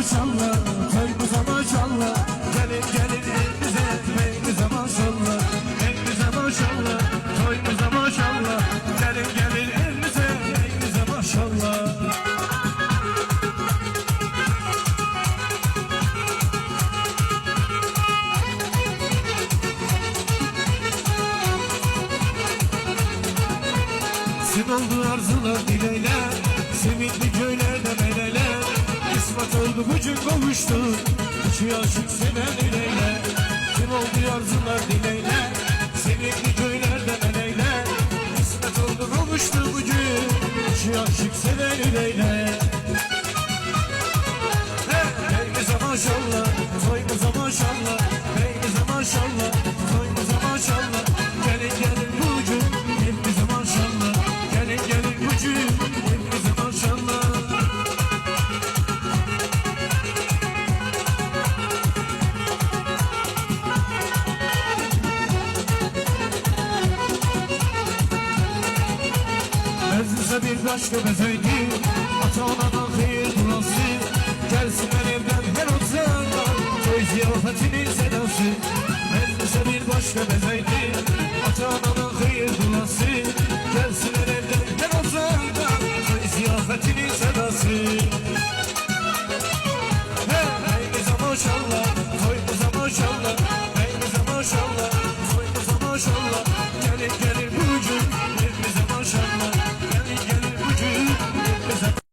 maşallah, toyumuza maşallah. Gelin gelin elimize, beyimize maşallah. Elimize maşallah, toyumuza maşallah. Gelin gelin elimize, beyimize maşallah. Sin oldu arzular dileyler, sevindik köylerde meleler. İsmet oldu bucun kavuştu, içi aşık seven dileyler. Sin oldu arzular dileyler, sevindik köylerde meleler. İsmet oldu kavuştu bucun, içi aşık seven dileyler. Beyimize maşallah, toyumuza maşallah. Beyimize maşallah, toyumuza maşallah. Gelin gelin bucun, elimize maşallah. Gelin gelin bucun, elimize maşallah. Meclise bir başka bezeydi, ata-anadan hayır duası. Gelsinler evden her oturanlar, toy ziyafetinin sedası. Meclise bir başka bezeydi, ata-anadan hayır duası.